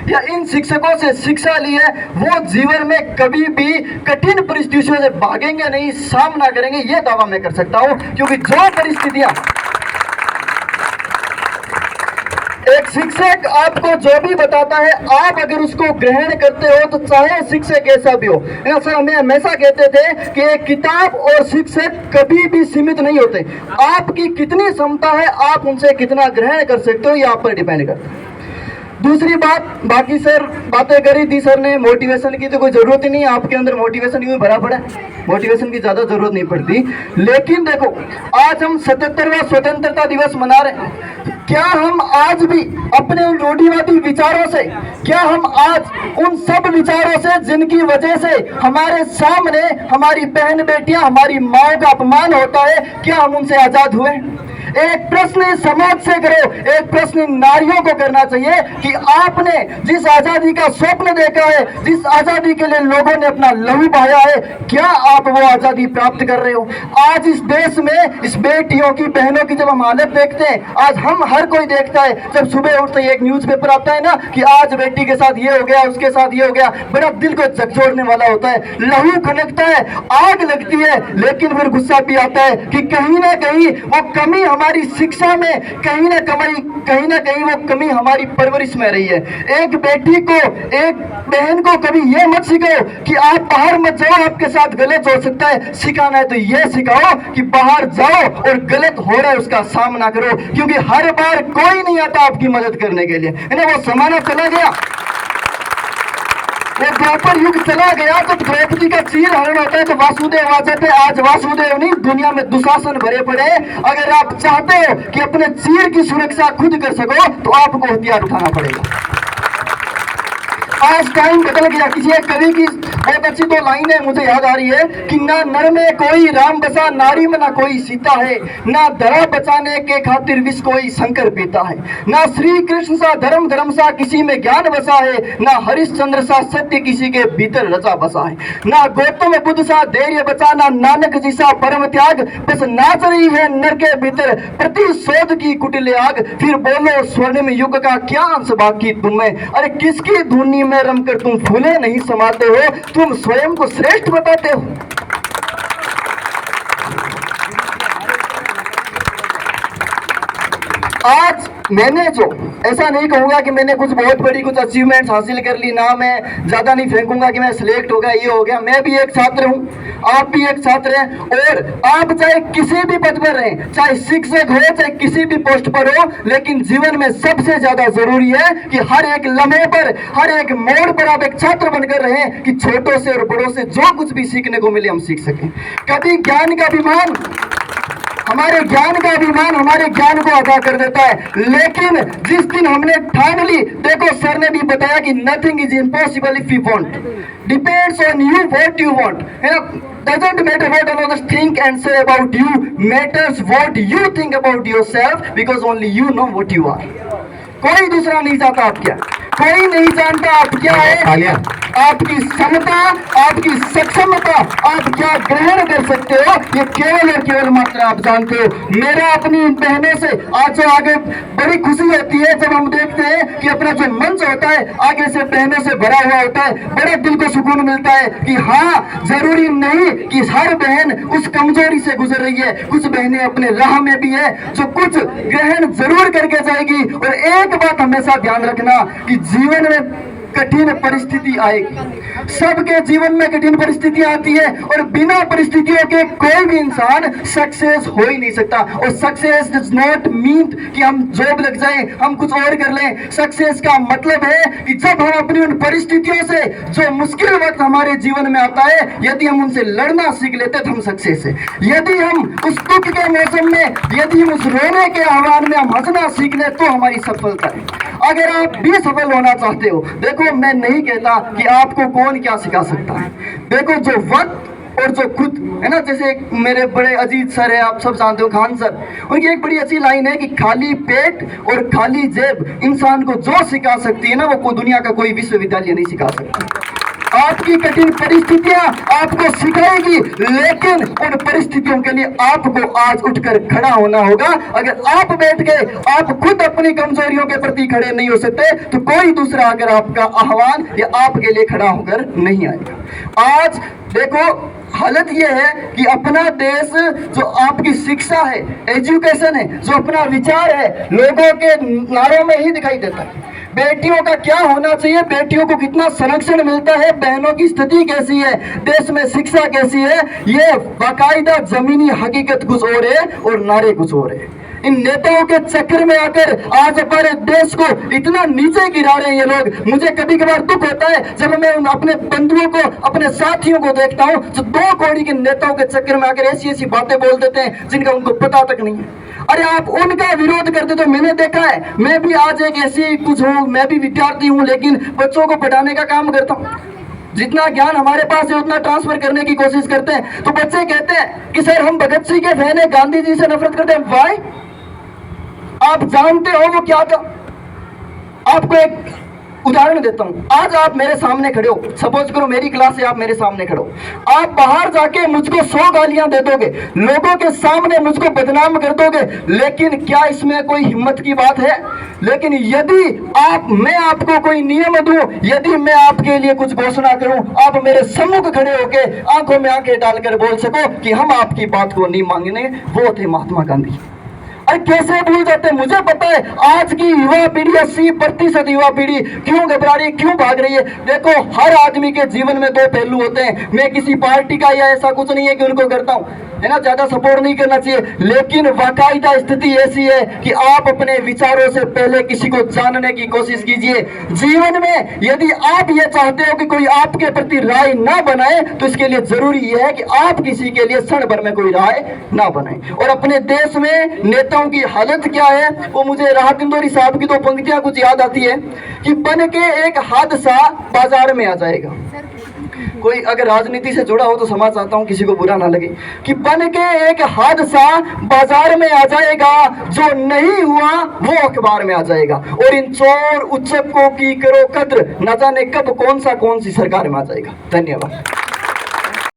या इन शिक्षकों से शिक्षा ली है वो जीवन में कभी भी कठिन परिस्थितियों से भागेंगे नहीं, सामना करेंगे, ये दावा मैं कर सकता हूं। क्योंकि जो परिस्थितियां एक शिक्षक आपको जो भी बताता है, आप अगर उसको ग्रहण करते हो तो चाहे शिक्षक कैसा भी हो। सर हमें हमेशा कहते थे कि एक किताब और शिक्षक कभी भी सीमित नहीं होते। आपकी कितनी क्षमता है, आप उनसे कितना ग्रहण कर सकते हो, ये आप पर डिपेंड करता है। दूसरी बात, बाकी सर बातें करी थी सर ने, मोटिवेशन की तो कोई ज़रूरत ही नहीं है, आपके अंदर मोटिवेशन क्यों भरा पड़ा है, मोटिवेशन की ज़्यादा ज़रूरत नहीं पड़ती। लेकिन देखो आज हम 77वां स्वतंत्रता दिवस मना रहे हैं, क्या हम आज भी अपने उन रूढ़िवादी विचारों से, क्या हम आज उन सब विचारों से जिनकी वजह से हमारे सामने हमारी बहन बेटियां, हमारी माओ का अपमान होता है, क्या हम उनसे आज़ाद हुए? एक प्रश्न समाज से करो, एक प्रश्न नारियों को करना चाहिए कि आपने जिस आजादी का स्वप्न देखा है, जिस आजादी के लिए लोगों ने अपना लहू बहाया है, क्या आप वो आजादी प्राप्त कर रहे हो? आज इस देश में इस बेटियों की, बहनों की जब हम हालत देखते हैं, आज हम हर कोई देखता है, जब सुबह उठते ही एक न्यूज़पेपर आता है ना कि आज बेटी के साथ ये हो गया, उसके साथ ये हो गया, बड़ा दिल को झकझोरने वाला होता है, लहू खनकता है, आग लगती है, लेकिन फिर गुस्सा भी आता है कि कहीं ना कहीं वो कमी हमारी शिक्षा में, कहीं ना कहीं वो कमी हमारी परवरिश में रही है। एक बेटी को, एक बहन को कभी ये मत सिखाओ कि आप बाहर मत जाओ, आपके साथ गलत हो सकता है। सिखाना है तो ये सिखाओ कि बाहर जाओ और गलत हो रहा है उसका सामना करो, क्योंकि हर बार कोई नहीं आता आपकी मदद करने के लिए। वो जमाना चला गया, वो द्वापर युग चला गया तो द्रौपदी का चीर हरण होता है तो वासुदेव आ जाते। आज वासुदेव नहीं, दुनिया में दुशासन भरे पड़े। अगर आप चाहते हो कि अपने चीर की सुरक्षा खुद कर सको तो आपको हथियार उठाना पड़ेगा। आज टाइम बदल गया। किसी एक कवि की बहुत अच्छी दो लाइनें मुझे याद आ रही है कि ना नर में कोई राम बसा, नारी में ना कोई सीता है, ना धरा बचाने के खातिर विष कोई शंकर पीता है, ना श्री कृष्ण सा धर्म सा किसी में ज्ञान बसा है, ना हरिश्चंद्र सा सत्य किसी के भीतर रचा बसा है, ना गौतम बुद्ध सा धैर्य बचा, ना नानक जी सा परम त्याग, बस नाच रही है नर के भीतर प्रतिशोध की कुटिल आग। फिर बोलो स्वर्णिम युग का क्या अंश बाकी तुम्हें, अरे किसकी धुनी में रमकर तुम फूले नहीं समाते हो, तुम स्वयं को श्रेष्ठ बताते हो। आज मैंने जो, ऐसा नहीं कहूंगा कि मैंने कुछ बहुत बड़ी कुछ अचीवमेंट्स हासिल कर ली, ना मैं ज्यादा नहीं फेंकूंगा कि मैं सिलेक्ट हो गया, ये हो गया। मैं भी एक छात्र हूं, आप भी एक छात्र हैं, और आप चाहे किसी भी पद पर रहें, चाहे शिक्षक हो, चाहे किसी भी पोस्ट पर हो, लेकिन जीवन में सबसे ज्यादा जरूरी है कि हर एक लम्हे पर, हर एक मोड़ पर आप एक छात्र बनकर रहें कि छोटों से और बड़ों से जो कुछ भी सीखने को मिले हम सीख सकें। कभी ज्ञान का अभिमान, हमारे ज्ञान का अभिमान हमारे ज्ञान को अदा कर देता है, लेकिन जिस दिन हमने ठान ली, देखो सर ने भी बताया कि nothing is impossible if you want, depends on you what you want, है ना। Doesn't matter what others think and say about you, matters what you think about yourself, because only you know what you are. कोई दूसरा नहीं जानता आप क्या, कोई नहीं जानता आप क्या है, आपकी क्षमता, आपकी सक्षमता, आप क्या ग्रहण कर सकते हो, ये केवल और केवल मात्र आप जानते हो। मेरा अपनी इन बहनों से आज आगे बड़ी खुशी होती है जब हम देखते हैं कि अपना जो मंच होता है आगे से बहनों से भरा हुआ होता है, बड़ा दिल को सुकून मिलता है कि हाँ, जरूरी नहीं कि हर बहन उस कमजोरी से गुजर रही है, कुछ बहनें अपने राह में भी है जो कुछ ग्रहण जरूर करके जाएगी। और एक बात हमेशा ध्यान रखना कि जीवन में कठिन परिस्थिति आएगी, सबके जीवन में कठिन परिस्थिति आती है, और बिना परिस्थितियों के कोई भी इंसान सक्सेस हो ही नहीं सकता। और सक्सेस डज नॉट मीन कि हम जॉब लग जाएं, हम कुछ और कर लें। सक्सेस का मतलब है कि जब हम अपनी उन परिस्थितियों से, जो मुश्किल वक्त हमारे जीवन में आता है, यदि हम उनसे लड़ना सीख लेते तो हम सक्सेस है। यदि हम उस दुख के मौसम में, यदि हम उस रोने के आह्वान में हम हंसना सीख ले तो हमारी सफलता है। अगर आप भी सफल होना चाहते हो, देखो मैं नहीं कहता कि आपको कौन क्या सिखा सकता है, देखो जो वक्त और जो खुद है ना, जैसे एक मेरे बड़े अजीज सर है, आप सब जानते हो, खान सर, उनकी एक बड़ी अच्छी लाइन है कि खाली पेट और खाली जेब इंसान को जो सिखा सकती है ना, वो दुनिया का कोई विश्वविद्यालय नहीं सिखा सकता। आपकी कठिन परिस्थितियां आपको सिखाएगी, लेकिन उन परिस्थितियों के लिए आपको आज उठकर खड़ा होना होगा। अगर आप बैठ गए, आप खुद अपनी कमजोरियों के प्रति खड़े नहीं हो सकते, तो कोई दूसरा अगर आपका आह्वान या आपके लिए खड़ा होकर नहीं आएगा। आज देखो हालत यह है कि अपना देश जो आपकी शिक्षा है, एजुकेशन है, जो अपना विचार है, लोगों के नारों में ही दिखाई देता है। बेटियों का क्या होना चाहिए, बेटियों को कितना संरक्षण मिलता है, बहनों की स्थिति कैसी है, देश में शिक्षा कैसी है, ये बाकायदा जमीनी हकीकत कुछ और है और नारे कुछ और है। इन नेताओं के चक्कर में आकर आज हमारे देश को इतना नीचे गिरा रहे हैं ये लोग। मुझे कभी कभार दुख होता है जब मैं उन अपने बंधुओं को, अपने साथियों को देखता हूं जो 2 कौड़ी के नेताओं के चक्कर में आकर ऐसी ऐसी बातें बोल देते हैं जिनका उनको पता तक नहीं है। अरे आप उनका विरोध करते तो मैंने देखा है, मैं भी आज एक ऐसी कुछ हूँ, मैं भी विद्यार्थी हूँ, लेकिन बच्चों को पढ़ाने का काम करता हूँ। जितना ज्ञान हमारे पास है उतना ट्रांसफर करने की कोशिश करते हैं। तो बच्चे कहते हैं कि सर हम भगत सिंह के फैन है, गांधी जी से नफरत करते हैं। वाई? आप जानते हो वो क्या था? आपको एक उदाहरण देता हूं। आज आप मेरे सामने खड़े हो, सपोज करो मेरी क्लास से आप मेरे सामने खड़े हो, आप बाहर जाके मुझको 100 गालियां दे दोगे, लोगों के सामने मुझको बदनाम कर दोगे, लेकिन क्या इसमें कोई हिम्मत की बात है? लेकिन यदि मैं आपको कोई नियम दूं, यदि मैं आपके लिए कुछ घोषणा करूं, आप मेरे सम्मुख खड़े होके आंखों में आंखें डालकर बोल सको कि हम आपकी बात को नहीं मांगने, वो थे महात्मा गांधी। अरे कैसे भूल जाते? मुझे पता है आज की युवा पीढ़ी, 80% युवा पीढ़ी क्यों घबरा रही है, क्यों भाग रही है। देखो हर आदमी के जीवन में 2 पहलू होते हैं। मैं किसी पार्टी का या ऐसा कुछ नहीं है कि उनको करता हूं, है ना, ज्यादा सपोर्ट नहीं करना चाहिए, लेकिन वाकायदा स्थिति ऐसी है कि आप अपने विचारों से पहले किसी को जानने की कोशिश कीजिए। जीवन में यदि आप ये चाहते हो कि कोई आपके प्रति राय ना बनाए, तो इसके लिए जरूरी यह है कि आप किसी के लिए क्षण भर में कोई राय ना बनाए। और अपने देश में नेताओं की हालत क्या है, वो मुझे राहत इंदौरी साहब की 2 पंक्तियां कुछ याद आती है कि बन के एक हादसा बाजार में आ जाएगा। कोई अगर राजनीति से जुड़ा हो तो समझ आता हूं, किसी को बुरा ना लगे, कि बन के एक हादसा बाजार में आ जाएगा, जो नहीं हुआ वो अखबार में आ जाएगा, और इन चोर उच्चकों की करो कद्र, न जाने कब कौन सी सरकार में आ जाएगा। धन्यवाद।